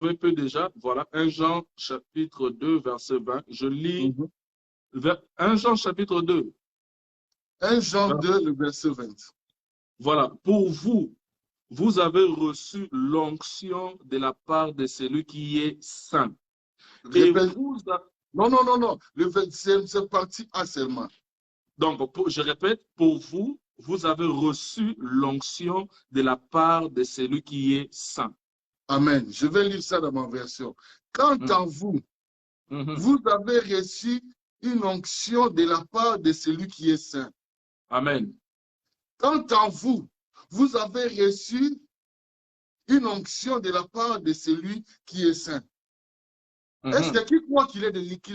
peu déjà, voilà, 1 Jean chapitre 2, verset 20. Je lis 1 Jean chapitre 2. 1 Jean 2, le verset 20. Voilà, pour vous, vous avez reçu l'onction de la part de celui qui est saint. Et Répète. vous, Non, non, non, non. Le 20e, c'est parti A seulement. donc, je répète, pour vous, vous avez reçu l'onction de la part de celui qui est saint. Amen. Je vais lire ça dans ma version. Quant à vous, vous avez reçu une onction de la part de celui qui est saint. Amen. Quant à vous, vous avez reçu une onction de la part de celui qui est saint. Est-ce que qui croit qu'il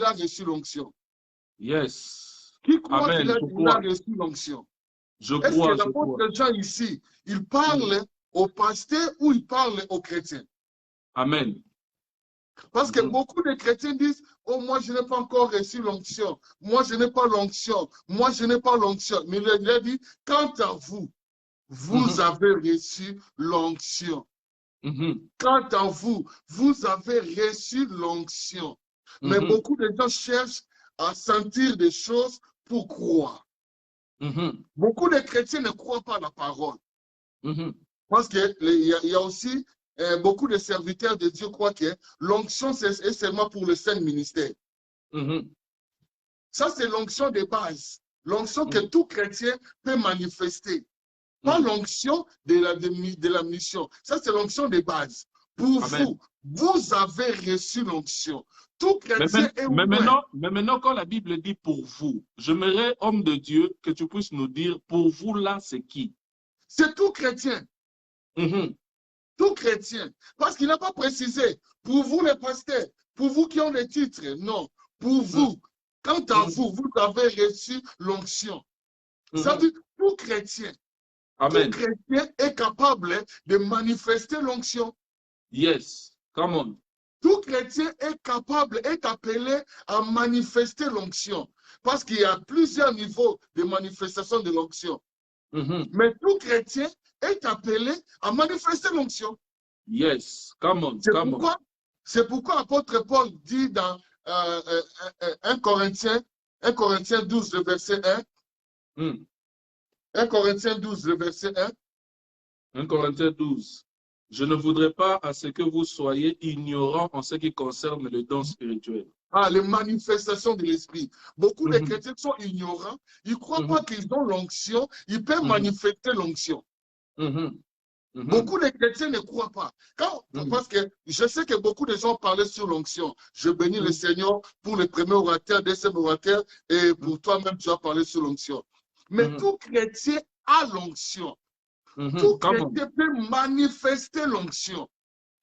a reçu l'onction? Yes. Qui croit Amen. qu'il a reçu l'onction? Je Est-ce crois, que l'apôtre Jean ici, il parle aux pasteurs ou il parle aux chrétiens? Amen. Parce que beaucoup de chrétiens disent, oh, moi, je n'ai pas encore reçu l'onction. Moi, je n'ai pas l'onction. Moi, je n'ai pas l'onction. Mais il a dit, quant à vous, vous avez reçu l'onction. Quant à vous, vous avez reçu l'onction. Mais beaucoup de gens cherchent à sentir des choses pour croire. Beaucoup de chrétiens ne croient pas à la parole. Parce qu'il y a aussi beaucoup de serviteurs de Dieu croient que l'onction est seulement pour le saint ministère. Ça, c'est l'onction de base. L'onction que tout chrétien peut manifester. Pas l'onction de la mission. Ça, c'est l'onction de base. Pour vous, vous avez reçu l'onction. Tout chrétien est ouvert. Mais maintenant, quand la Bible dit pour vous, j'aimerais, homme de Dieu, que tu puisses nous dire, pour vous là, c'est qui? C'est tout chrétien. Tout chrétien. Parce qu'il n'a pas précisé, pour vous les pasteurs, pour vous qui ont les titres, non. Pour vous, quant à vous, vous avez reçu l'onction. Ça veut dire tout chrétien. Amen. Tout chrétien est capable de manifester l'onction. Yes, come on. Tout chrétien est capable, est appelé à manifester l'onction. Parce qu'il y a plusieurs niveaux de manifestation de l'onction. Mais tout chrétien est appelé à manifester l'onction. Yes, come on, C'est pourquoi l'apôtre Paul dit dans 1 Corinthiens 12, le verset 1. 1 Corinthiens 12, le verset 1. 1 Corinthiens 12. Je ne voudrais pas à ce que vous soyez ignorants en ce qui concerne le don spirituel. Ah, les manifestations de l'esprit. Beaucoup de chrétiens sont ignorants. Ils ne croient pas qu'ils ont l'onction. Ils peuvent manifester l'onction. Beaucoup de chrétiens ne croient pas. Parce que je sais que beaucoup de gens parlaient sur l'onction. Je bénis le Seigneur pour le premier orateur, deuxième orateur, et pour toi-même, tu as parlé sur l'onction. Mais tout chrétien a l'onction. Tout chrétien peut manifester l'onction.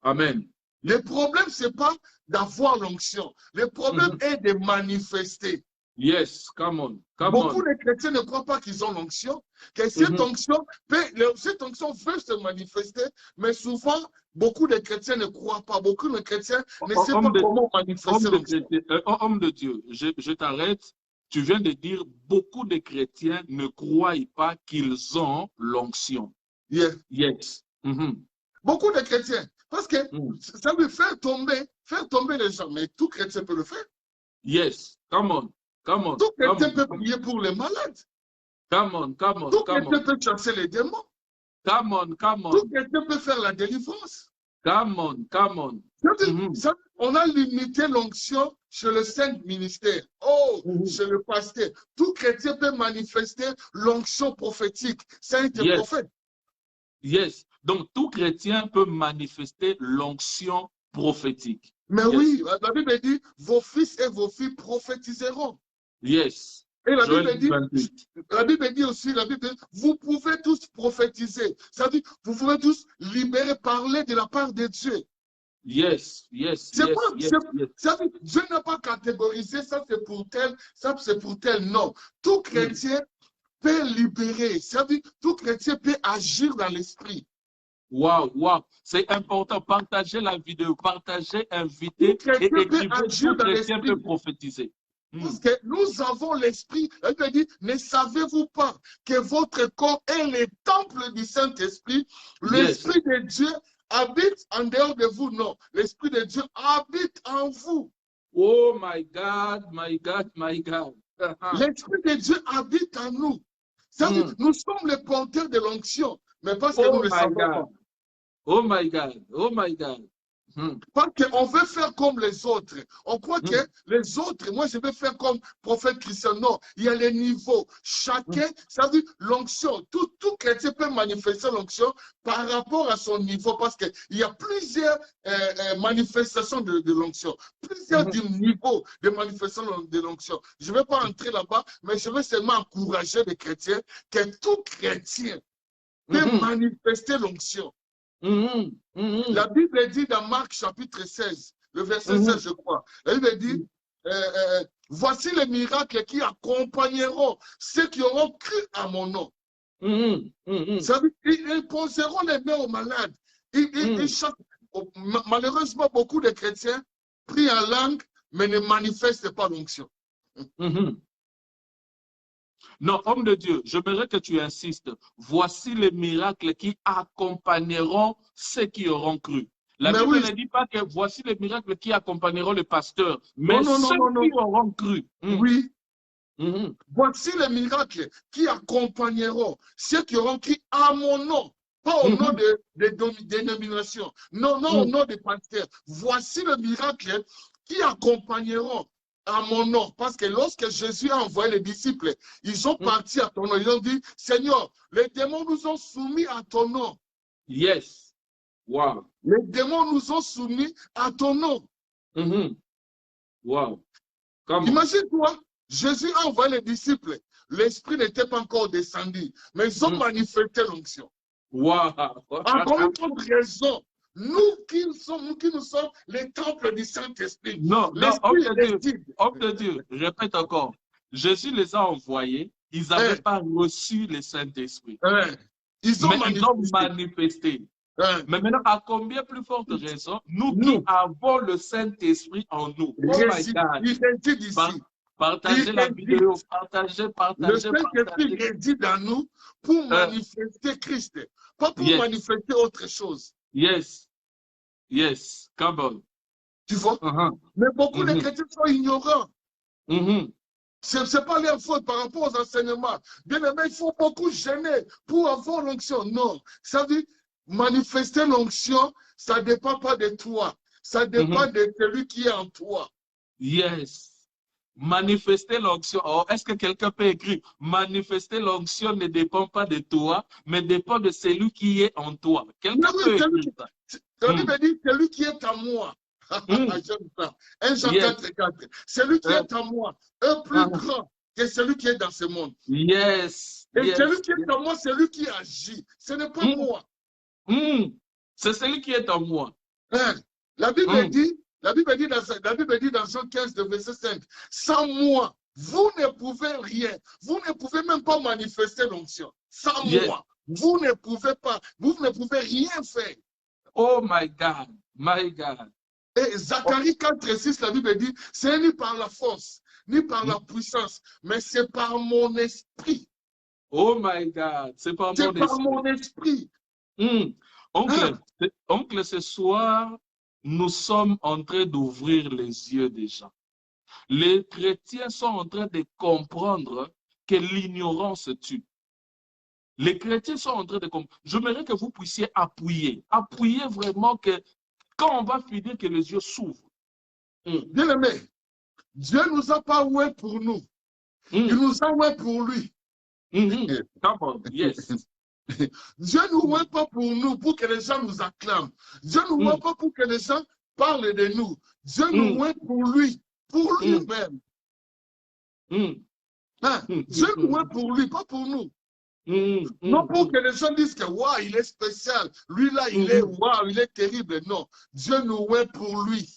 Amen. Le problème, ce n'est pas d'avoir l'onction. Le problème est de manifester. Yes, come on. Beaucoup de chrétiens ne croient pas qu'ils ont l'onction, que cette onction veut se manifester, mais souvent, beaucoup de chrétiens ne croient pas. Beaucoup de chrétiens ne savent pas comment manifester l'onction. Homme de Dieu, je t'arrête. Tu viens de dire beaucoup de chrétiens ne croient pas qu'ils ont l'onction. Yes. Beaucoup de chrétiens. Parce que ça veut faire tomber les gens. Mais tout chrétien peut le faire. Yes, come on. Tout chrétien peut prier pour les malades. Tout chrétien peut chasser les démons. Tout chrétien peut faire la délivrance. On a limité l'onction chez le saint ministère. Chez le pasteur. Tout chrétien peut manifester l'onction prophétique. Saint prophète. Yes. Donc, tout chrétien peut manifester l'onction prophétique. Mais oui, la Bible dit, vos fils et vos filles prophétiseront. Yes. Et la Bible dit aussi, vous pouvez tous prophétiser. Ça veut dire, vous pouvez tous libérer, parler de la part de Dieu. Yes. Ça veut dire, Dieu n'a pas catégorisé, ça c'est pour tel, ça c'est pour tel. Non. Tout chrétien peut libérer. Ça veut dire, tout chrétien peut agir dans l'esprit. Wow. C'est important. Partagez la vidéo, partagez, invitez et écrivez. Tout chrétien peut prophétiser. Parce que nous avons l'esprit. Elle me dit, ne savez-vous pas que votre corps est le temple du Saint-Esprit? L'Esprit de Dieu habite en dehors de vous. Non, l'Esprit de Dieu habite en vous. Oh my God, my God, my God. L'Esprit de Dieu habite en nous. C'est-à-dire, nous sommes les porteurs de l'onction, mais parce que nous Oh ne le my savons pas. God. Oh my God. Oh my God. Parce qu'on veut faire comme les autres. On croit que les autres, moi je vais faire comme prophète Christian. Non, il y a les niveaux. Chacun, ça veut dire l'onction. Tout chrétien peut manifester l'onction par rapport à son niveau. Parce qu'il y a plusieurs manifestations de l'onction. Plusieurs niveaux de manifestation de l'onction. Je ne vais pas entrer là-bas, mais je vais seulement encourager les chrétiens que tout chrétien peut manifester l'onction. La Bible dit dans Marc chapitre 16, le verset 16, je crois. La Bible dit, voici les miracles qui accompagneront ceux qui auront cru à mon nom. Ça veut dire, ils poseront les mains aux malades. Malheureusement, beaucoup de chrétiens prient en langue, mais ne manifestent pas l'onction. Non, homme de Dieu, j'aimerais que tu insistes. Voici les miracles qui accompagneront ceux qui auront cru. La Bible ne dit pas que voici les miracles qui accompagneront le pasteur, mais ceux qui auront cru. Oui. Voici les miracles qui accompagneront ceux qui auront cru à mon nom. Pas au nom de dénominations. Non, au nom des pasteurs. Voici les miracles qui accompagneront à mon nom. Parce que lorsque Jésus a envoyé les disciples, ils sont partis à ton nom. Ils ont dit, Seigneur, les démons nous ont soumis à ton nom. Yes. Wow. Les démons nous ont soumis à ton nom. Wow. Imagine-toi, Jésus a envoyé les disciples. L'Esprit n'était pas encore descendu, mais ils ont manifesté l'onction. Wow. Encore une autre raison. Nous qui nous sommes les temples du Saint-Esprit. Non, homme de Dieu, répète encore. Jésus les a envoyés, ils n'avaient pas reçu le Saint-Esprit. Ils ont manifesté. Mais maintenant, à combien plus forte raison, nous qui avons le Saint-Esprit en nous. Oh my God. Il réside ici. Partagez la vidéo, partagez. Le Saint-Esprit réside dans nous pour manifester Christ, pas pour manifester autre chose. Yes. Come on. Tu vois? Mais beaucoup de chrétiens sont ignorants. Ce n'est pas leur faute par rapport aux enseignements. Bien aimé, il faut beaucoup gêner pour avoir l'onction. Non. Ça veut dire, manifester l'onction, ça ne dépend pas de toi. Ça dépend de celui qui est en toi. Yes. Manifester l'onction. Oh, est-ce que quelqu'un peut écrire? Manifester l'onction ne dépend pas de toi, mais dépend de celui qui est en toi. Quelqu'un peut écrire ça. La Bible dit celui qui est en moi. J'aime ça. 1 Jean 4:4. Celui qui est en moi est plus grand que celui qui est dans ce monde. Yes. Et celui qui est en moi, c'est lui qui agit. Ce n'est pas moi. C'est celui qui est en moi. La Bible dit dans Jean 15, verset 5, sans moi, vous ne pouvez rien. Vous ne pouvez même pas manifester l'onction. Sans moi, vous ne pouvez rien faire. Oh my God, my God. Et Zacharie 4:6, la Bible dit, c'est ni par la force, ni par la puissance, mais c'est par mon esprit. Oh my God, c'est par mon esprit. Oncle, ce soir, nous sommes en train d'ouvrir les yeux des gens. Les chrétiens sont en train de comprendre que l'ignorance tue. Les chrétiens sont en train de comprendre. J'aimerais que vous puissiez appuyer vraiment que quand on va finir, que les yeux s'ouvrent. Bien aimé, Dieu ne nous a pas oués pour nous. Il nous a oués pour lui. Come on, yes. Dieu ne nous oué pas pour nous, pour que les gens nous acclament. Dieu ne nous oué pas pour que les gens parlent de nous. Dieu nous oué pour lui, pour lui-même. Dieu nous oué pour lui, pas pour nous. Non pour que les gens disent que wow, il est spécial, lui là il est wow, il est terrible. Non, Dieu nous oué pour lui.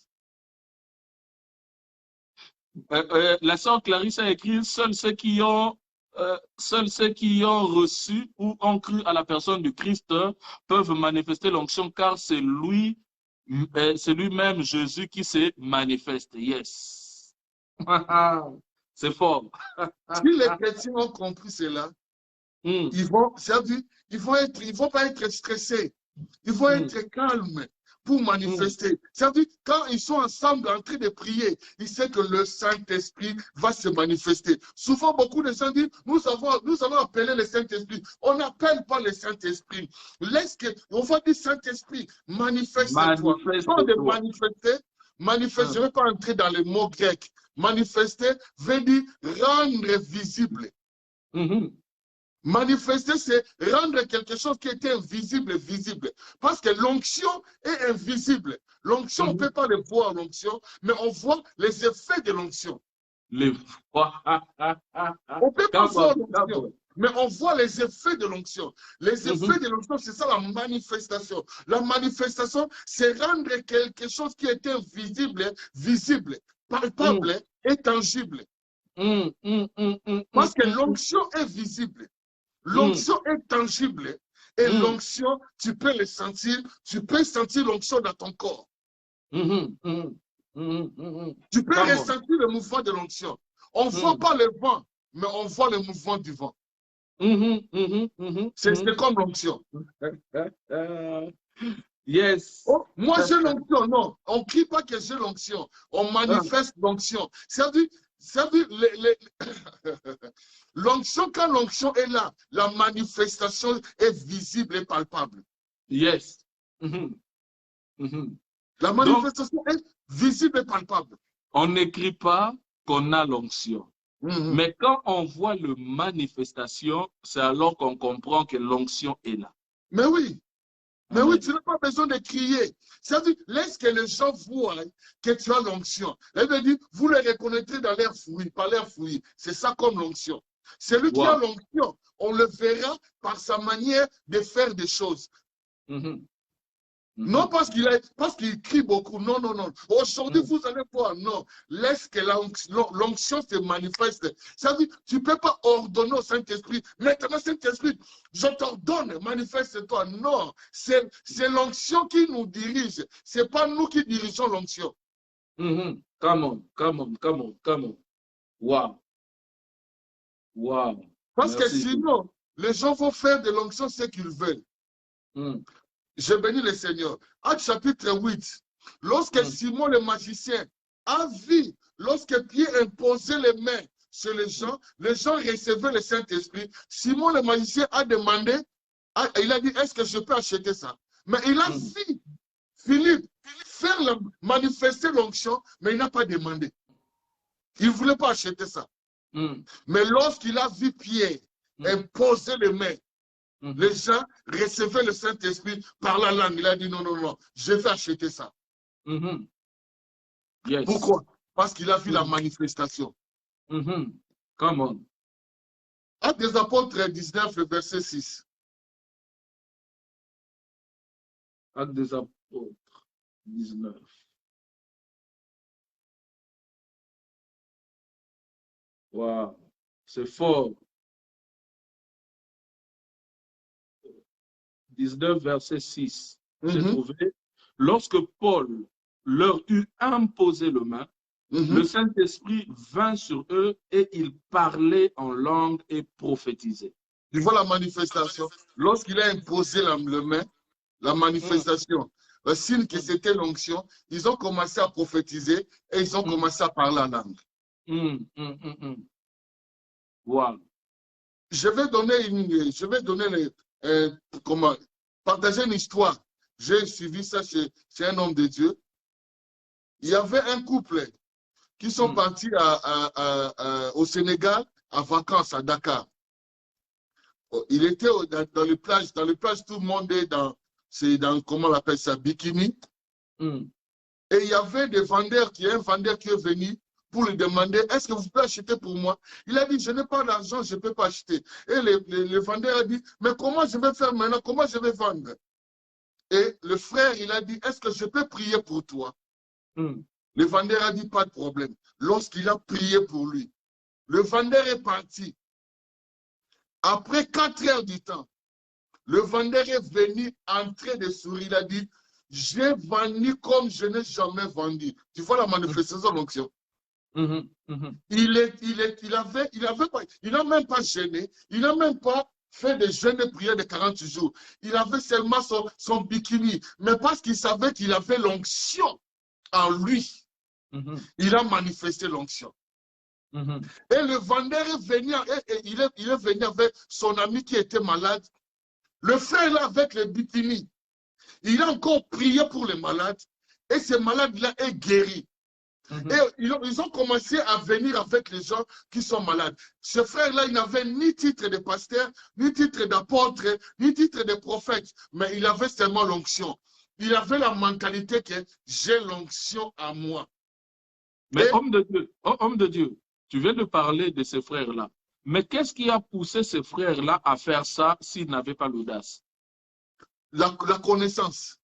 La sœur Clarisse a écrit seuls ceux qui ont reçu ou ont cru à la personne du Christ peuvent manifester l'onction car c'est lui-même Jésus qui se manifeste. Yes. C'est fort. Si les chrétiens ont compris cela, ils vont pas être stressés. Ils vont être calmes pour manifester. C'est-à-dire, quand ils sont ensemble en train de prier, ils savent que le Saint-Esprit va se manifester. Souvent, beaucoup de gens disent, nous avons appelé le Saint-Esprit. On n'appelle pas le Saint-Esprit. On va dire Saint-Esprit, manifeste-toi. Quand de manifester, je ne vais pas entrer dans les mots grecs. Manifester veut dire rendre visible. Manifester, c'est rendre quelque chose qui était invisible, visible. Parce que l'onction est invisible. L'onction, on ne peut pas le voir, l'onction, mais on voit les effets de l'onction. On ne peut pas voir l'onction, mais on voit les effets de l'onction. Les effets de l'onction, c'est ça la manifestation. La manifestation, c'est rendre quelque chose qui était invisible, visible, palpable et tangible. Parce que l'onction est visible. L'onction est tangible et l'onction, tu peux le sentir, tu peux sentir l'onction dans ton corps. Tu peux ressentir le mouvement de l'onction. On ne voit pas le vent, mais on voit le mouvement du vent. C'est comme l'onction. Yes. Oh, moi j'ai l'onction, non. On ne crie pas que j'ai l'onction. On manifeste l'onction. C'est-à-dire, l'onction, quand l'onction est là, la manifestation est visible et palpable. Yes. La manifestation est visible et palpable. On n'écrit pas qu'on a l'onction. Mais quand on voit le manifestation, c'est alors qu'on comprend que l'onction est là. Mais oui. Mais oui, tu n'as pas besoin de crier. C'est-à-dire, laisse que les gens voient que tu as l'onction. Elle veut dire, vous le reconnaîtrez dans l'air fruit, par l'air fruit. C'est ça comme l'onction. Celui qui a l'onction, on le verra par sa manière de faire des choses. Non parce qu'il crie beaucoup. Non, non, non. Aujourd'hui, vous allez voir. Non. Laisse que l'onction se manifeste. Ça veut dire, tu ne peux pas ordonner au Saint-Esprit. Maintenant, Saint-Esprit, je t'ordonne, manifeste-toi. Non. C'est l'onction qui nous dirige. Ce n'est pas nous qui dirigeons l'onction. Come on, come on, come on, come on. Wow. Wow. Parce que sinon, les gens vont faire de l'onction ce qu'ils veulent. Je bénis le Seigneur. Acte chapitre 8. Lorsque Simon le magicien a vu, lorsque Pierre imposait les mains sur les gens recevaient le Saint-Esprit. Simon le magicien a demandé, il a dit, est-ce que je peux acheter ça? Mais il a vu Philippe faire manifester l'onction, mais il n'a pas demandé. Il ne voulait pas acheter ça. Mais lorsqu'il a vu Pierre imposer les mains, les gens recevaient le Saint-Esprit par la langue. Il a dit non, non, non, je vais acheter ça. Yes. Pourquoi? Parce qu'il a vu la manifestation. Come on. Actes des Apôtres 19, le verset 6. Actes des Apôtres 19. Wow, c'est fort. 19, verset 6. J'ai trouvé. Lorsque Paul leur eut imposé le main, le Saint-Esprit vint sur eux et ils parlaient en langue et prophétisaient. Tu vois la manifestation. Lorsqu'il a imposé le main, la manifestation, le signe que c'était l'onction, ils ont commencé à prophétiser et ils ont commencé à parler en langue. Wow. Je vais partager une histoire. J'ai suivi ça chez un homme de Dieu. Il y avait un couple qui sont partis au Sénégal en vacances à Dakar. Il était dans les plages. Dans les plages, tout le monde est dans comment on appelle ça, bikini. Et il y avait un vendeur qui est venu pour lui demander, est-ce que vous pouvez acheter pour moi? Il a dit, je n'ai pas d'argent, je ne peux pas acheter. Et le vendeur a dit, mais comment je vais faire maintenant? Comment je vais vendre? Et le frère, il a dit, est-ce que je peux prier pour toi? Le vendeur a dit, pas de problème. Lorsqu'il a prié pour lui, le vendeur est parti. Après 4 heures du temps, le vendeur est venu en train de sourire. Il a dit, j'ai vendu comme je n'ai jamais vendu. Tu vois la manifestation de l'onction? Il n'a même pas gêné, il n'a même pas fait des jeûnes de prière de 40 jours. Il avait seulement son bikini. Mais parce qu'il savait qu'il avait l'onction en lui, il a manifesté l'onction. Et le vendeur est venu, il est venu avec son ami qui était malade. Le frère là avec le bikini, il a encore prié pour les malades. Et ce malade-là est guéri. Et ils ont commencé à venir avec les gens qui sont malades. Ce frère-là, il n'avait ni titre de pasteur, ni titre d'apôtre, ni titre de prophète, mais il avait seulement l'onction. Il avait la mentalité que j'ai l'onction à moi. Mais homme de Dieu, tu viens de parler de ces frères-là. Mais qu'est-ce qui a poussé ces frères-là à faire ça s'ils n'avaient pas l'audace? La connaissance.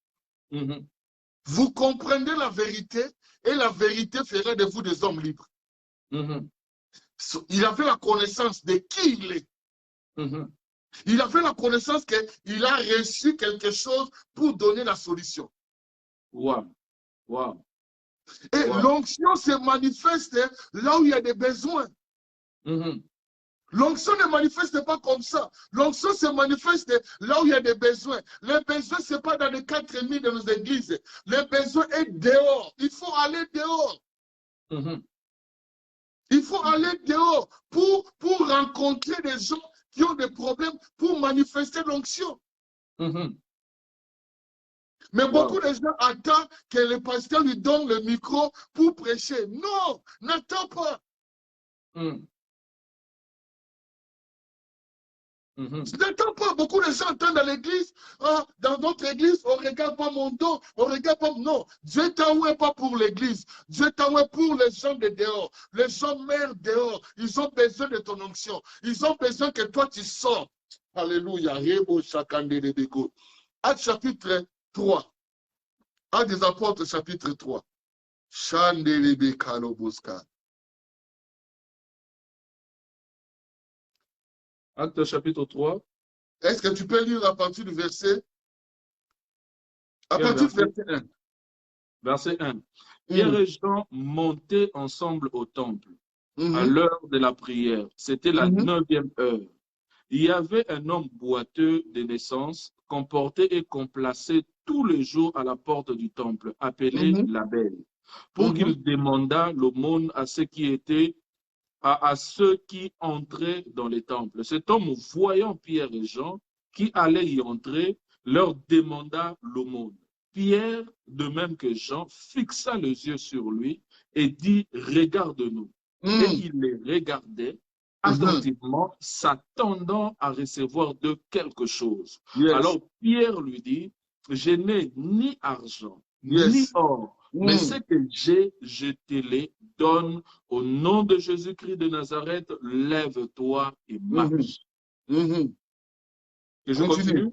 Vous comprenez la vérité et la vérité ferait de vous des hommes libres. Il avait la connaissance de qui il est. Il avait la connaissance qu'il a reçu quelque chose pour donner la solution. Wow. Wow. Et l'onction se manifeste là où il y a des besoins. L'onction ne manifeste pas comme ça. L'onction se manifeste là où il y a des besoins. Les besoins, ce n'est pas dans les 4 de nos églises. Le besoin est dehors. Il faut aller dehors. Il faut aller dehors pour rencontrer des gens qui ont des problèmes, pour manifester l'onction. Mais beaucoup de gens attendent que le pasteur lui donne le micro pour prêcher. Non, n'attends pas. N'attends pas. Beaucoup de gens attendent dans l'église. Dans notre église, on ne regarde pas mon dos. On ne regarde pas. Non, Dieu t'a envoyé pas pour l'église. Dieu t'a envoyé pour les gens de dehors. Les gens mères dehors. Ils ont besoin de ton onction. Ils ont besoin que toi tu sors. Alléluia. Actes chapitre 3. Actes des apôtres chapitre 3. Actes chapitre 3. Est-ce que tu peux lire à partir du verset? À partir du verset 1. Verset 1. Pierre et Jean montaient ensemble au temple à l'heure de la prière. C'était la 9e heure. Il y avait un homme boiteux de naissance qu'on portait et qu'on plaçait tous les jours à la porte du temple, appelé l'abbé, pour qu'il demandât l'aumône à ceux qui étaient à ceux qui entraient dans les temples. Cet homme, voyant Pierre et Jean qui allaient y entrer, leur demanda l'aumône. Pierre, de même que Jean, fixa les yeux sur lui et dit, regarde-nous. Et il les regardait attentivement, s'attendant à recevoir d'eux quelque chose. Alors Pierre lui dit, je n'ai ni argent, ni or, mais ce que j'ai, je te les donne. Au nom de Jésus-Christ de Nazareth, lève-toi et marche. Que je continue?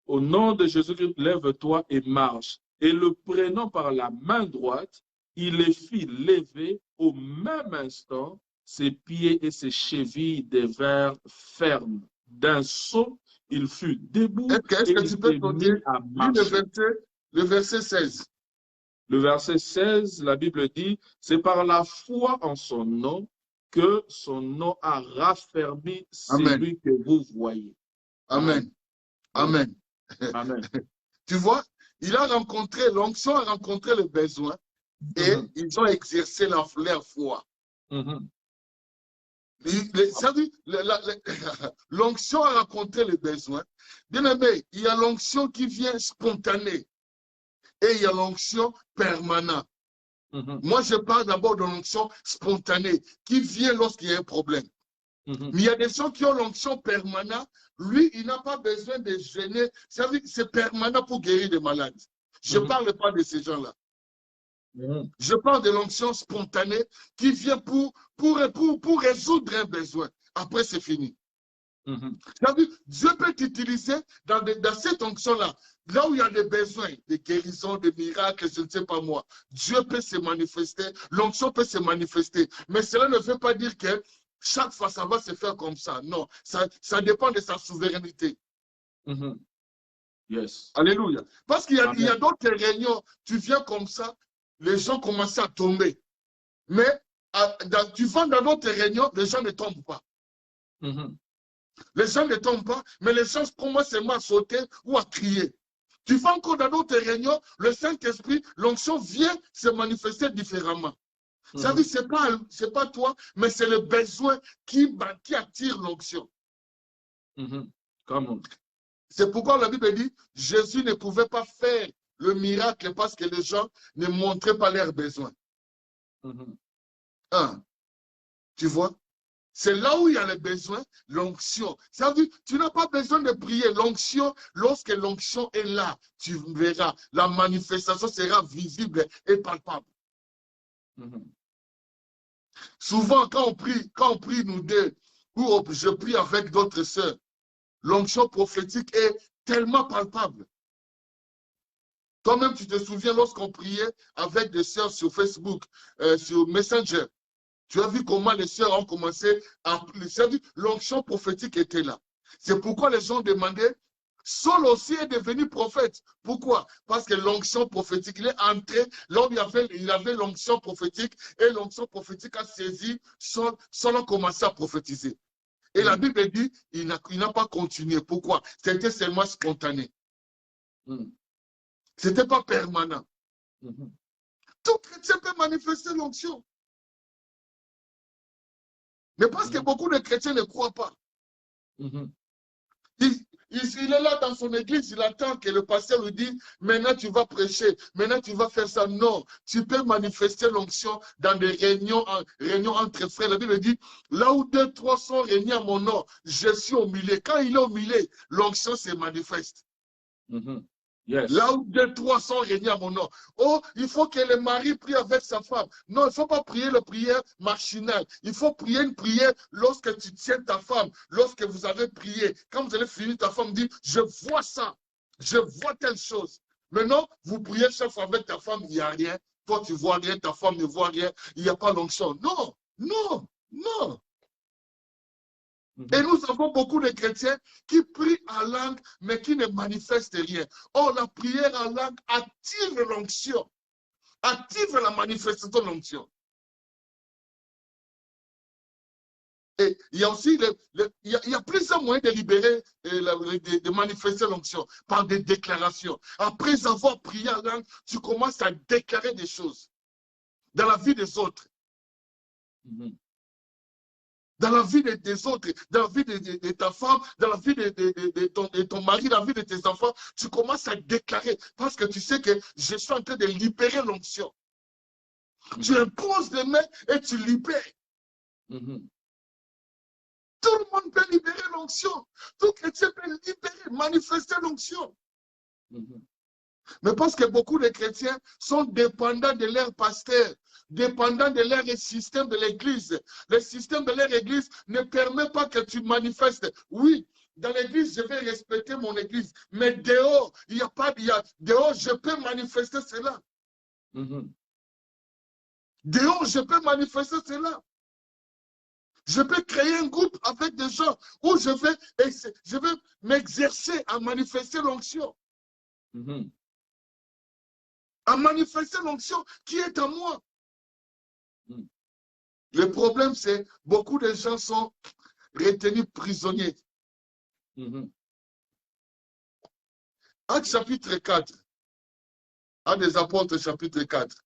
Au nom de Jésus-Christ, lève-toi et marche. Et le prenant par la main droite, il les fit lever au même instant. Ses pieds et ses chevilles devinrent fermes. D'un saut, il fut debout et il s'est mis à marcher. Le verset 16. Le verset 16, la Bible dit, c'est par la foi en son nom que son nom a raffermi celui que vous voyez. Amen. Amen. Amen. Tu vois, il a rencontré, l'onction a rencontré le besoin et ils ont exercé leur foi. L'onction a rencontré le besoin. Bien aimé, il y a l'onction qui vient spontanée. Et il y a l'onction permanente. Moi, je parle d'abord de l'onction spontanée qui vient lorsqu'il y a un problème. Mais il y a des gens qui ont l'onction permanente. Lui, il n'a pas besoin de gêner. C'est permanent pour guérir des malades. Je ne parle pas de ces gens-là. Je parle de l'onction spontanée qui vient pour résoudre un besoin. Après, c'est fini. Dieu peut t'utiliser dans cette onction-là. Là où il y a des besoins, des guérisons, des miracles, je ne sais pas moi. Dieu peut se manifester, l'onction peut se manifester. Mais cela ne veut pas dire que chaque fois, ça va se faire comme ça. Non, ça dépend de sa souveraineté. Yes. Alléluia. Parce qu'il y a d'autres réunions, tu viens comme ça, les gens commencent à tomber. Mais tu vas dans d'autres réunions, les gens ne tombent pas. Les gens ne tombent pas, mais les gens commencent seulement à sauter ou à crier. Tu vas encore dans d'autres réunions, le Saint-Esprit, l'onction vient se manifester différemment. Ça veut dire que ce n'est pas toi, mais c'est le besoin qui attire l'onction. C'est pourquoi la Bible dit, Jésus ne pouvait pas faire le miracle parce que les gens ne montraient pas leurs besoins. Tu vois? C'est là où il y a le besoin, l'onction. Ça veut dire, tu n'as pas besoin de prier. L'onction, lorsque l'onction est là, tu verras, la manifestation sera visible et palpable. Souvent, quand on prie nous deux, ou je prie avec d'autres sœurs, l'onction prophétique est tellement palpable. Toi-même, tu te souviens lorsqu'on priait avec des sœurs sur Facebook, sur Messenger. Tu as vu comment les sœurs ont commencé à prier. L'onction prophétique était là. C'est pourquoi les gens demandaient, Saul aussi est devenu prophète. Pourquoi? Parce que l'onction prophétique, il est entré, là où il avait l'onction prophétique, et l'onction prophétique a saisi, Saul a commencé à prophétiser. Et la Bible dit, il n'a pas continué. Pourquoi? C'était seulement spontané. Ce n'était pas permanent. Tout chrétien peut manifester l'onction. Mais parce que beaucoup de chrétiens ne croient pas. Il est là dans son église, il attend que le pasteur lui dise, maintenant tu vas prêcher, maintenant tu vas faire ça. Non, tu peux manifester l'onction dans des réunions entre frères. La Bible dit, là où 2, 3 sont réunis à mon nom, je suis au milieu. Quand il est au milieu, l'onction se manifeste. Yes. Là où 2, 3 sont réunis à mon nom. Oh, il faut que le mari prie avec sa femme. Non, il ne faut pas prier la prière machinale. Il faut prier une prière lorsque tu tiens ta femme, lorsque vous avez prié. Quand vous allez finir, ta femme dit, je vois ça, je vois telle chose. Maintenant, vous priez chaque fois avec ta femme, il n'y a rien. Toi, tu ne vois rien, ta femme ne voit rien. Il n'y a pas l'onction. Non, non, non. Et nous avons beaucoup de chrétiens qui prient en langue, mais qui ne manifestent rien. Or, la prière en langue active l'onction, active la manifestation de l'onction. Et il y a aussi il y a plusieurs moyens de libérer, de manifester l'onction par des déclarations. Après avoir prié en langue, tu commences à déclarer des choses dans la vie des autres. Dans la vie des autres, dans la vie de ta femme, dans la vie de ton mari, dans la vie de tes enfants, tu commences à déclarer parce que tu sais que je suis en train de libérer l'onction. Tu imposes les mains et tu libères. Tout le monde peut libérer l'onction. Tout chrétien peut libérer, manifester l'onction. Mais parce que beaucoup de chrétiens sont dépendants de leur pasteur, dépendants de leur système de l'église. Le système de leur église ne permet pas que tu manifestes. Oui, dans l'église, je vais respecter mon église. Mais dehors, il n'y a pas dehors, je peux manifester cela. Dehors, je peux manifester cela. Je peux créer un groupe avec des gens où je vais m'exercer à manifester l'onction. À manifester l'onction qui est en moi. Le problème, c'est beaucoup de gens sont retenus prisonniers. Actes chapitre 4. Actes des apôtres chapitre 4.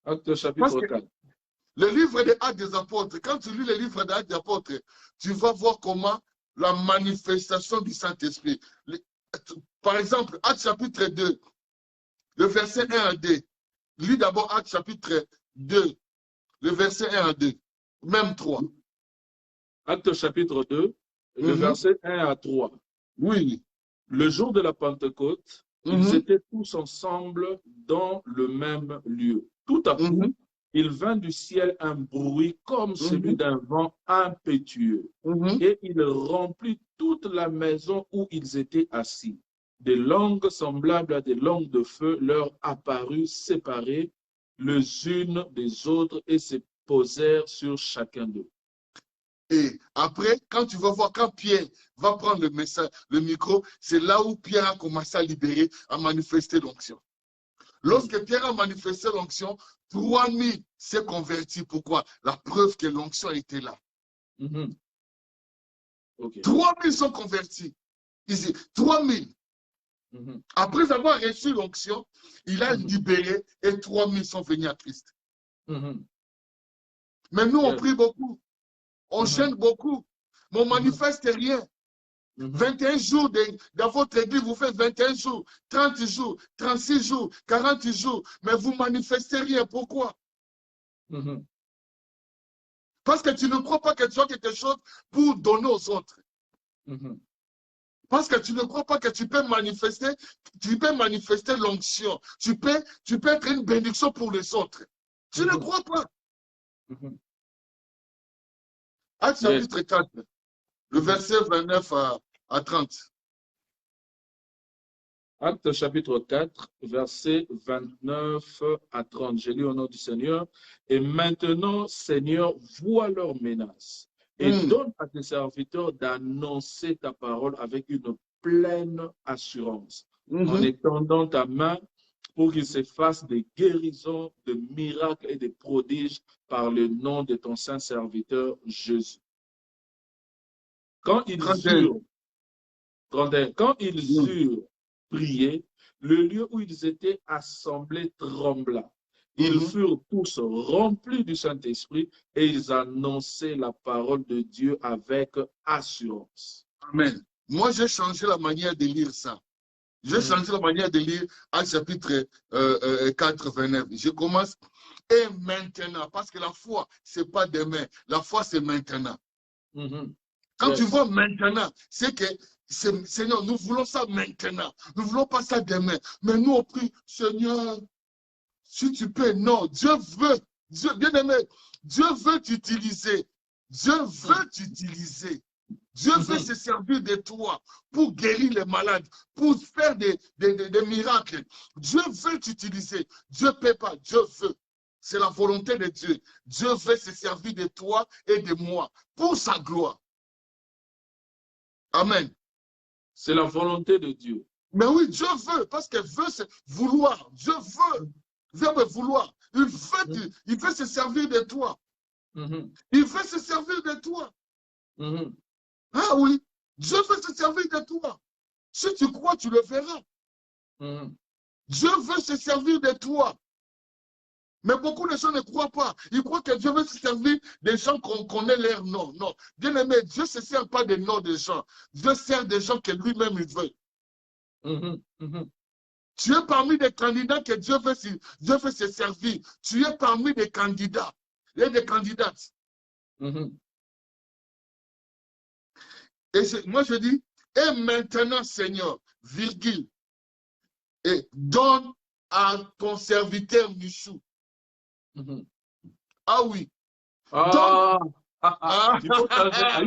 Actes chapitre 4. Le livre des Actes des apôtres, quand tu lis le livre des Actes des apôtres, tu vas voir comment la manifestation du Saint-Esprit. Par exemple, Actes chapitre 2, le verset 1 à 2. Lis d'abord Actes chapitre 2, le verset 1 à 2, même 3. Actes chapitre 2, le verset 1 à 3. Oui. Le jour de la Pentecôte, ils étaient tous ensemble dans le même lieu. Tout à coup, il vint du ciel un bruit comme celui d'un vent impétueux, et il remplit toute la maison où ils étaient assis. Des langues semblables à des langues de feu leur apparurent séparées les unes des autres et se posèrent sur chacun d'eux. Et après, quand tu vas voir, quand Pierre va prendre le micro, c'est là où Pierre a commencé à libérer, à manifester l'onction. Lorsque Pierre a manifesté l'onction, 3000 s'est convertis. Pourquoi? La preuve que l'onction était là. Okay. 3000 sont convertis. Ici, 3000. Après avoir reçu l'onction, il a libéré et 3000 sont venus à Christ. Mais nous, on prie beaucoup. On gêne beaucoup. Mais on manifeste rien. 21 jours dans votre église, vous faites 21 jours, 30 jours, 36 jours, 40 jours, mais vous manifestez rien. Pourquoi? Parce que tu ne crois pas que tu as quelque chose pour donner aux autres. Parce que tu ne crois pas que tu peux manifester l'onction. Tu peux être une bénédiction pour les autres. Tu ne crois pas. Acte chapitre 4, le verset 29 à 30. Acte chapitre 4, verset 29 à 30. Je lis au nom du Seigneur. Et maintenant, Seigneur, vois leurs menaces et donne à tes serviteurs d'annoncer ta parole avec une pleine assurance, en étendant ta main pour qu'il se fasse des guérisons, de miracles et des prodiges par le nom de ton saint serviteur Jésus. Quand ils eurent prié, le lieu où ils étaient assemblés trembla. Ils furent tous remplis du Saint-Esprit et ils annonçaient la parole de Dieu avec assurance. Amen. Moi, j'ai changé la manière de lire ça. J'ai changé la manière de lire Acte chapitre 4, 29. Je commence et maintenant, parce que la foi, ce n'est pas demain. La foi, c'est maintenant. Quand tu vois maintenant, c'est que, Seigneur, nous voulons ça maintenant. Nous ne voulons pas ça demain. Mais nous, on prie, Seigneur, si tu peux, non. Dieu veut, Dieu, bien aimé, Dieu veut t'utiliser. Dieu veut t'utiliser. Dieu veut se servir de toi pour guérir les malades, pour faire des miracles. Dieu veut t'utiliser. Dieu ne peut pas, Dieu veut. C'est la volonté de Dieu. Dieu veut se servir de toi et de moi pour sa gloire. Amen. C'est la volonté de Dieu. Mais oui, Dieu veut, parce que veut, c'est vouloir. Dieu veut. Dieu veut vouloir. Il veut se servir de toi. Il veut se servir de toi. Ah oui, Dieu veut se servir de toi. Si tu crois, tu le verras. Dieu veut se servir de toi. Mais beaucoup de gens ne croient pas. Ils croient que Dieu veut se servir des gens qu'on connaît leur nom. Non. Bien aimé, Dieu ne se sert pas des noms des gens. Dieu sert des gens que lui-même il veut. Tu es parmi des candidats que Dieu veut se servir. Tu es parmi des candidats et des candidates. Et moi je dis, et maintenant Seigneur, virgule, et donne à ton serviteur Michou. Ah oui. Il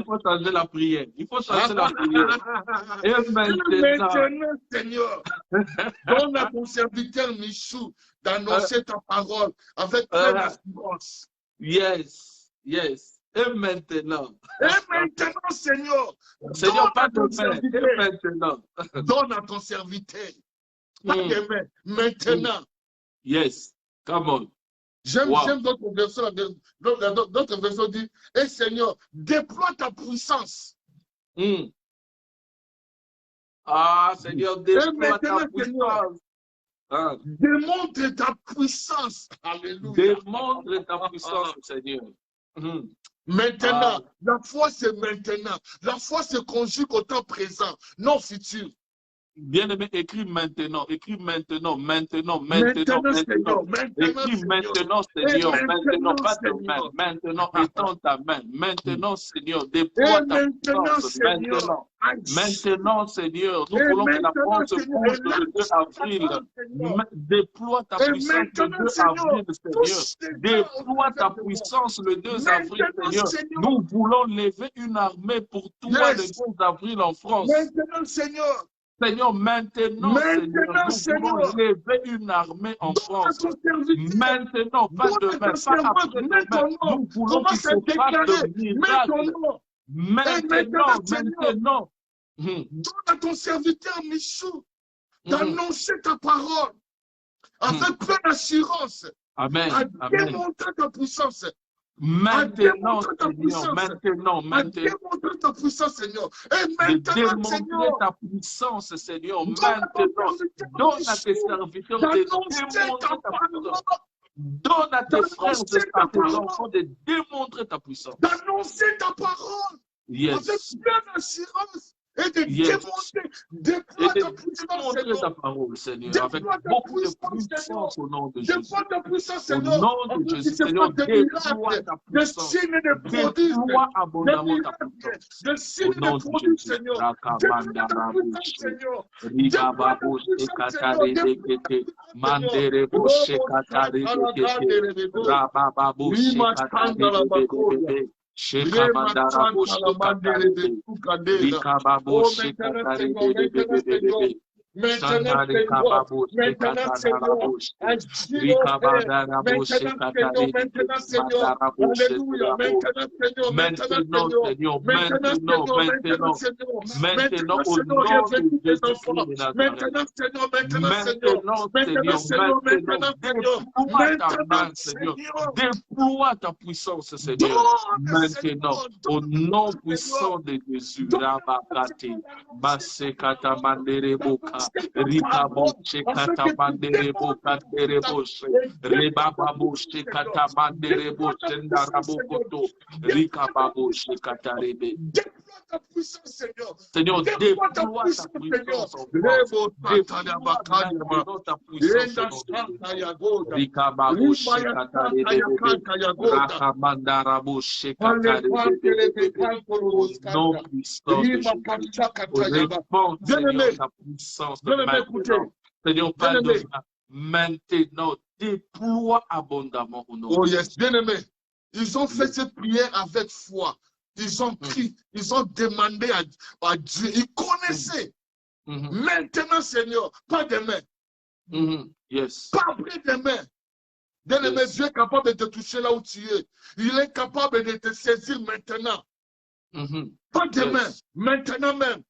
faut changer la prière. Il faut changer la prière. Et maintenant, Seigneur, donne à ton serviteur Michou d'annoncer ta parole avec pleine assurance. Yes, yes. Et maintenant. Et maintenant, Seigneur. Seigneur, pas demain. Et maintenant. Donne à ton serviteur. Pas demain. Maintenant. Yes. Come on. J'aime d'autres versions. D'autres versions disent, et Seigneur, déploie ta puissance. Ah, Seigneur, déploie ta puissance. Démontre ta puissance. Alléluia. Démontre ta puissance, Seigneur. Maintenant, la foi c'est maintenant. La foi se conjugue au temps présent, non futur. Bien-aimé, écris maintenant, écris maintenant, maintenant. Écris maintenant, Seigneur, maintenant, pas demain, maintenant, étends ta main, maintenant, Seigneur, déploie ta puissance, maintenant. Maintenant, Seigneur, nous voulons que la France pousse le 2 avril. Déploie ta puissance le 2 avril, Seigneur. Déploie ta puissance le 2 avril, Seigneur. Nous voulons lever une armée pour toi le 2 avril en France. Maintenant, Seigneur. Seigneur, maintenant, Seigneur, nous voulons lever une armée en France. Maintenant, pas demain, pas après demain. Nous voulons qu'il se fasse de miracles. Maintenant. Donne à ton serviteur Michou d'annoncer ta parole avec pleine assurance, Amen. à Amen. démontrer ta puissance. Maintenant, Seigneur, maintenant, À démontrer ta puissance, Seigneur. Et de maintenant, démontrer Seigneur, ta puissance, Seigneur. donne à ton Maintenant, serviteur donne à tes serviteurs de d'annoncer démontrer ta ta parole, puissance. Donne à tes frères et à tes enfants de démontrer ta puissance. d'annoncer ta parole avec Yes. pleine assurance et de Yes. démontrer, Et déploie de ta puissance, démontrer ta Seigneur. parole, Seigneur, Déploie avec ta beaucoup de puissance, puissance au nom de Jésus. Déploie ta puissance, Au Seigneur. nom Afin de qu'il Jésus, se Seigneur, fasse des déploie miracles, ta des puissance. signes et des prodiges, Déploie des abondamment ta puissance. miracles, des signes Au et nom des de prodiges, Jésus. Seigneur. Déploie ta puissance, Seigneur. Ribababos ekatare dekete, manderebos ekatare dekete, rabababos ekatare dekete, shekamandarabos ekatare dekete, rikababos ekatare dekete, Sandare kababos ekatarabos, rikabandarabos ekatare dekete, mandarabos ekurabos. Maintenant, Seigneur, maintenant, au nom de Jésus-Christ de Nazareth. Maintenant, déploie ta main, Seigneur. Déploie ta puissance, Seigneur. Maintenant, au nom puissant de Jésus, Rabakate, Basekata Mandereboka, Rikabo Shekata Mandereboka, Tereboshe, Rebababo Shekata Manderebo, Sendarabokoto, Rikababo Shekata Rebe. Ta puissance, Seigneur. Seigneur, déploie ta puissance en moi. Déploie ta puissance en nous. Rikababo Shekata Rebe, Rakamandarabo Shekata Rebe, au nom puissant de Jésus. Réponds, Seigneur, ta puissance maintenant. Seigneur, pardonne-moi. Maintenant, déploie abondamment au nom de Jésus. Jésus. Bien-aimé, ils ont fait cette prière avec foi. Ils ont prié, ils ont demandé à Dieu. Ils connaissaient. Maintenant, Seigneur, pas demain. Yes. Pas après demain. Bien-aimé, Dieu est capable de te toucher là où tu es. Il est capable de te saisir maintenant. Pas demain, maintenant même.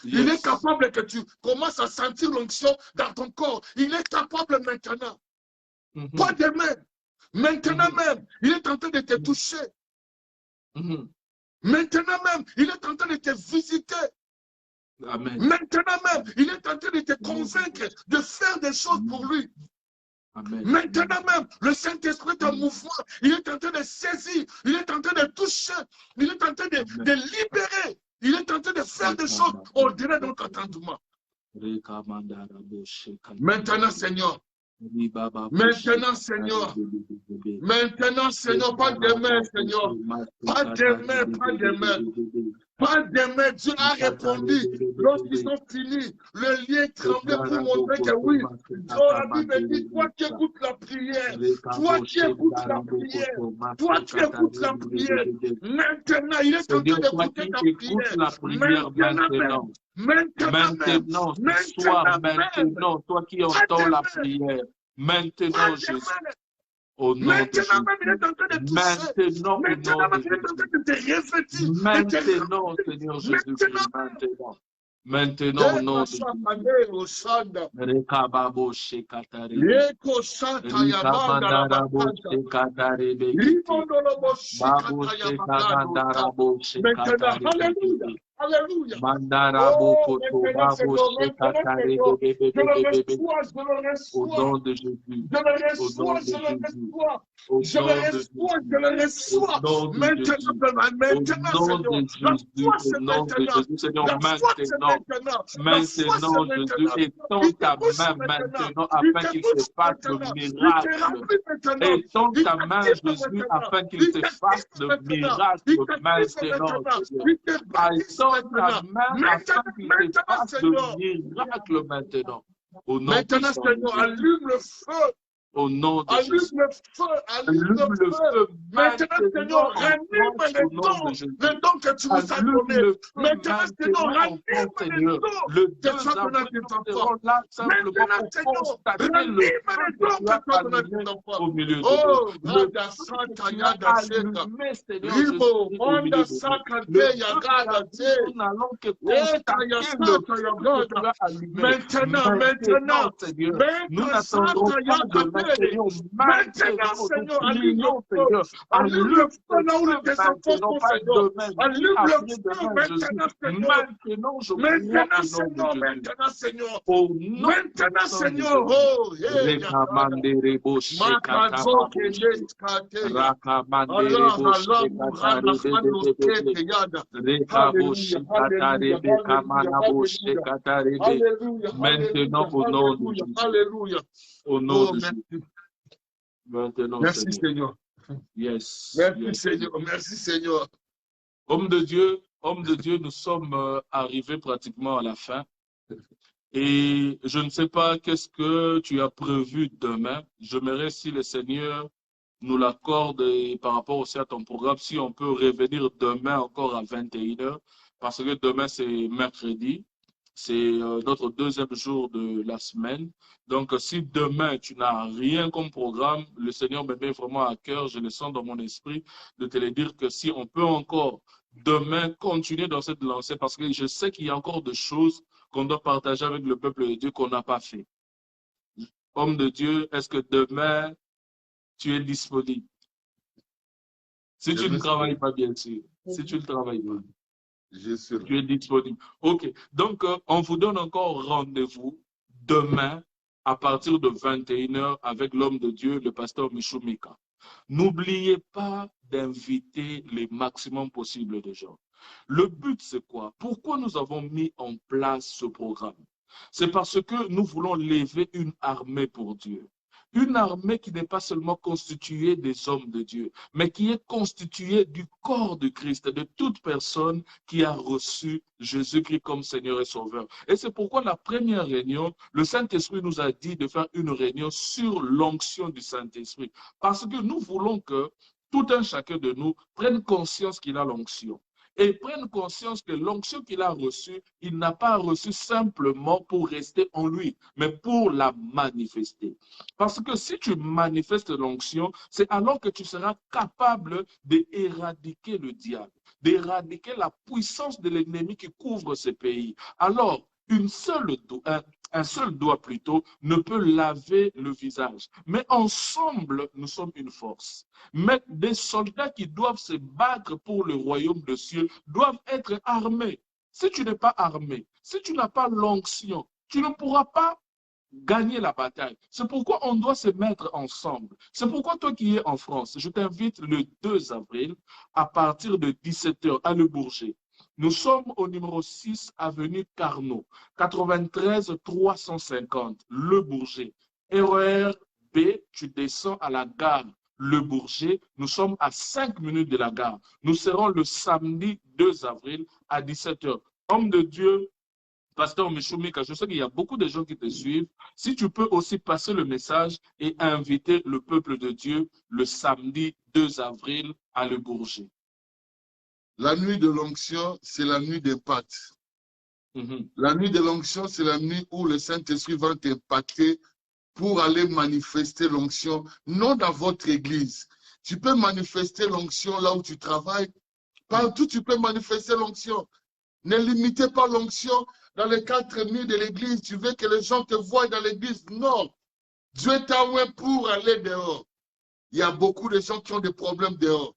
Il est capable que tu commences à sentir l'onction dans ton corps. Il est capable maintenant. Pas demain. Maintenant même, il est en train de te toucher. Maintenant même, il est en train de te visiter. Amen. Maintenant même, il est en train de te convaincre de faire des choses pour lui. Amen. Maintenant même, le Saint-Esprit est en mouvement. Il est en train de saisir. Il est en train de toucher. Il est en train de libérer. Il est en train de faire des choses au-delà de notre entendement. Maintenant, Seigneur. Maintenant, Seigneur. Maintenant, Seigneur, pas demain, Seigneur. Pas demain, pas demain. Pas demain, Dieu a répondu. Lorsqu'ils ont fini, le lien tremblait pour montrer que oui. La Bible dit, toi qui écoutes la prière, toi qui écoutes la prière, toi qui écoutes la prière, maintenant, il est en train d'écouter ta prière. Maintenant, ce soir, maintenant, toi qui entends la prière, maintenant, Jésus. Au nom de Jésus. Maintenant, au nom de Jésus. Maintenant, Seigneur Jésus-Christ, maintenant. Maintenant, au nom de Jésus. Rekababo shekatare. Rikamandarabo shekatare. Babo shekamandarabo shekatare. Alléluia. Mandarabo koto babo shekatare. Au nom de Jésus. Au nom de Jésus. Je le reçois, je le reçois. Maintenant, Seigneur, maintenant, Jésus, étends ta main maintenant afin qu'il se fasse le miracle. Étends ta main, Jésus, afin qu'il se fasse le miracle maintenant. Étends ta main afin qu'il se fasse le miracle maintenant. Maintenant, Seigneur, allume le feu. au nom de Allume Jésus. le feu, allume Allume le le feu. feu Maintenant, Seigneur, maintenant en France ranime au nom de Jésus. les dons que tu nous as Allume donnés. le feu Maintenant, Seigneur, maintenant en ranime France, les Seigneur. dons Le que 2 tu as donnés à avril, tes nous enfants. serons là simplement Maintenant, pour Seigneur, constater ranime le les feu dons que que tu tu as as donnés à allumé tes enfants. au milieu de nous. Oh, Le Rada feu que Santa tu as Yada Seka. allumé, Seigneur Ribo, Jésus-Christ, au milieu Honda de nous. Saka Le Te feu Yagada qui a dit, Te. nous n'allons que Eta constater le Yasata feu que tu Yagada. as allumé. Maintenant, Maintenant, Seigneur, nous Meta n'attendrons Santa pas demain, Yakatele. Seigneur. Maintenant, Maintenant, nous Seigneur, allume le prions, feu. Seigneur. Allume le Allume feu le là où feu tes enfants maintenant, sont, pas Seigneur. demain, ni Allume le feu après-demain, Jésus. maintenant, Seigneur. Maintenant, je crois Maintenant, au nom de Seigneur, Jésus. maintenant, Seigneur. Au nom Maintenant, puissant de Seigneur. Jésus. Oh, hey, Yakada. Rekamanderebo Makazo shekataraboshi. Kende Skateya. Allah, Rakamanderebo Allah, Murana Hando shekatarebebebebe. Skete Yada. Rekaboshi Hallelujah, hallelujah, katarebe hallelujah, kamanabo hallelujah. shekatarebe. Hallelujah, Maintenant, hallelujah, au nom de hallelujah, Jésus. hallelujah. Au nom Oh, de Jésus. merci. Maintenant, Merci, Seigneur. Seigneur. Yes. Merci, Yes. Seigneur. Merci, Seigneur. Homme de Dieu, nous sommes arrivés pratiquement à la fin. Et je ne sais pas qu'est-ce que tu as prévu demain. J'aimerais, si le Seigneur nous l'accorde et par rapport aussi à ton programme, si on peut revenir demain encore à 21h, parce que demain c'est mercredi, c'est notre deuxième jour de la semaine. Donc si demain tu n'as rien comme programme, le Seigneur me met vraiment à cœur, je le sens dans mon esprit, de te le dire que si on peut encore demain continuer dans cette lancée, parce que je sais qu'il y a encore des choses qu'on doit partager avec le peuple de Dieu qu'on n'a pas fait. Homme de Dieu, est-ce que demain, tu es disponible? Si tu ne travailles pas, bien sûr. Si tu ne travailles pas, tu es disponible. OK. Donc, on vous donne encore rendez-vous demain à partir de 21h avec l'homme de Dieu, le pasteur Michou Mika. N'oubliez pas d'inviter le maximum possible de gens. Le but, c'est quoi? Pourquoi nous avons mis en place ce programme? C'est parce que nous voulons lever une armée pour Dieu. Une armée qui n'est pas seulement constituée des hommes de Dieu, mais qui est constituée du corps de Christ, de toute personne qui a reçu Jésus-Christ comme Seigneur et Sauveur. Et c'est pourquoi la première réunion, le Saint-Esprit nous a dit de faire une réunion sur l'onction du Saint-Esprit. Parce que nous voulons que tout un chacun de nous prenne conscience qu'il a l'onction. Et prenne conscience que l'onction qu'il a reçue, il n'a pas reçu simplement pour rester en lui, mais pour la manifester. Parce que si tu manifestes l'onction, c'est alors que tu seras capable d'éradiquer le diable, d'éradiquer la puissance de l'ennemi qui couvre ce pays. Alors, un seul doigt plutôt ne peut laver le visage. Mais ensemble, nous sommes une force. Mais des soldats qui doivent se battre pour le royaume des cieux doivent être armés. Si tu n'es pas armé, si tu n'as pas l'onction, tu ne pourras pas gagner la bataille. C'est pourquoi on doit se mettre ensemble. C'est pourquoi toi qui es en France, je t'invite le 2 avril à partir de 17h à Le Bourget. Nous sommes au numéro 6 avenue Carnot, 93 350, Le Bourget. RER B, tu descends à la gare Le Bourget. Nous sommes à 5 minutes de la gare. Nous serons le samedi 2 avril à 17h. Homme de Dieu, Pasteur Michou Mika, je sais qu'il y a beaucoup de gens qui te suivent. Si tu peux aussi passer le message et inviter le peuple de Dieu le samedi 2 avril à Le Bourget. La nuit de l'onction, c'est la nuit d'impact. La nuit de l'onction, c'est la nuit où le Saint-Esprit va t'impacter pour aller manifester l'onction, non dans votre église. Tu peux manifester l'onction là où tu travailles. Partout, tu peux manifester l'onction. Ne limitez pas l'onction dans les 4 murs de l'église. Tu veux que les gens te voient dans l'église. Non. Dieu t'a envoyé pour aller dehors. Il y a beaucoup de gens qui ont des problèmes dehors.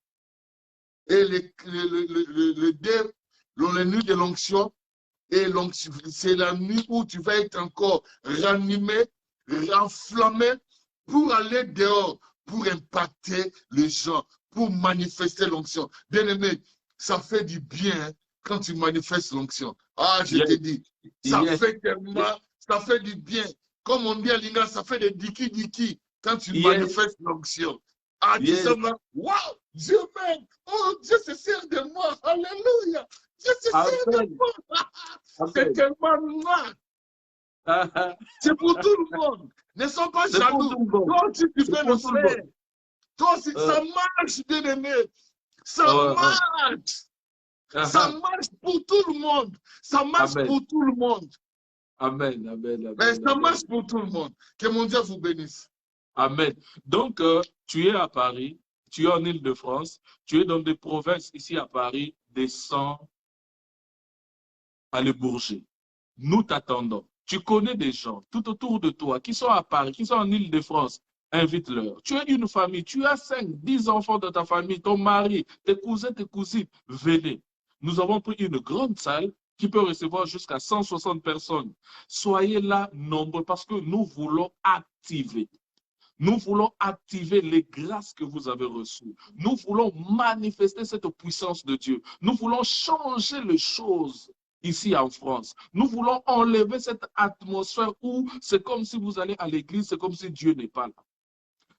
Et la nuit de l'onction, c'est la nuit où tu vas être encore ranimé, renflammé pour aller dehors, pour impacter les gens, pour manifester l'onction. Bien-aimé, ça fait du bien quand tu manifestes l'onction. Ah, je te dis, ça fait tellement, ça fait du bien. Comme on dit à l'Inga, ça fait des diki-diki quand tu manifestes l'onction. Ah, tu sais, waouh, Dieu m'aime. Oh, Dieu se sert de moi. Alléluia. Dieu se sert de moi. C'est tellement moi. C'est pour tout le monde. Ne sois pas jaloux. Toi aussi, tu peux le faire. Toi aussi, ça marche, bien-aimé. Ça marche. Ça marche pour tout le monde. Ça marche pour tout le monde. Amen, amen, amen. Mais ça marche pour tout le monde. Que mon Dieu vous bénisse. Amen. Donc, tu es à Paris, tu es en Île-de-France, tu es dans des provinces ici à Paris, descends à Le Bourget. Nous t'attendons. Tu connais des gens tout autour de toi qui sont à Paris, qui sont en Île-de-France. Invite-leur. Tu as une famille, tu as 5, 10 enfants dans ta famille, ton mari, tes cousins, tes cousines. Venez. Nous avons pris une grande salle qui peut recevoir jusqu'à 160 personnes. Soyez là nombreux parce que nous voulons activer. Nous voulons activer les grâces que vous avez reçues. Nous voulons manifester cette puissance de Dieu. Nous voulons changer les choses ici en France. Nous voulons enlever cette atmosphère où c'est comme si vous allez à l'église, c'est comme si Dieu n'est pas là.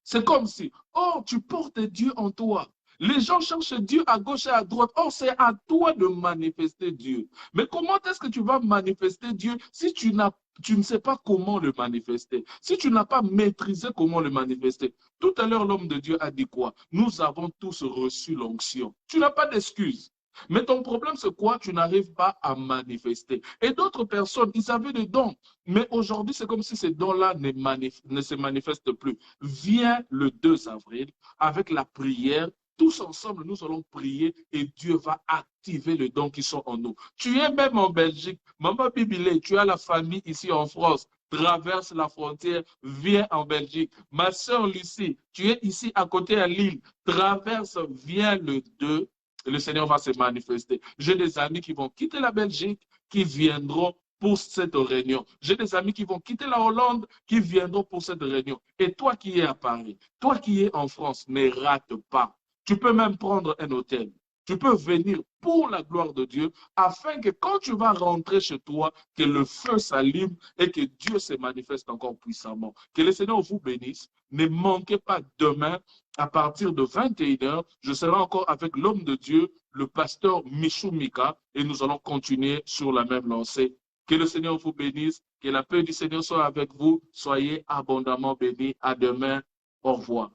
C'est comme si, oh, tu portes Dieu en toi. Les gens cherchent Dieu à gauche et à droite. Oh, c'est à toi de manifester Dieu. Mais comment est-ce que tu vas manifester Dieu si tu ne sais pas comment le manifester? Si tu n'as pas maîtrisé comment le manifester? Tout à l'heure, l'homme de Dieu a dit quoi? Nous avons tous reçu l'onction. Tu n'as pas d'excuse. Mais ton problème, c'est quoi? Tu n'arrives pas à manifester. Et d'autres personnes, ils avaient des dons. Mais aujourd'hui, c'est comme si ces dons-là ne se manifestent plus. Viens le 2 avril avec la prière. Tous ensemble, nous allons prier et Dieu va activer les dons qui sont en nous. Tu es même en Belgique. Maman Bibilé, tu as la famille ici en France. Traverse la frontière, viens en Belgique. Ma soeur Lucie, tu es ici à côté à Lille. Traverse, viens le 2. Le Seigneur va se manifester. J'ai des amis qui vont quitter la Belgique, qui viendront pour cette réunion. J'ai des amis qui vont quitter la Hollande, qui viendront pour cette réunion. Et toi qui es à Paris, toi qui es en France, ne rate pas. Tu peux même prendre un hôtel. Tu peux venir pour la gloire de Dieu, afin que quand tu vas rentrer chez toi, que le feu s'allume et que Dieu se manifeste encore puissamment. Que le Seigneur vous bénisse. Ne manquez pas demain, à partir de 21 h, je serai encore avec l'homme de Dieu, le pasteur Michou Mika, et nous allons continuer sur la même lancée. Que le Seigneur vous bénisse, que la paix du Seigneur soit avec vous. Soyez abondamment bénis. À demain. Au revoir.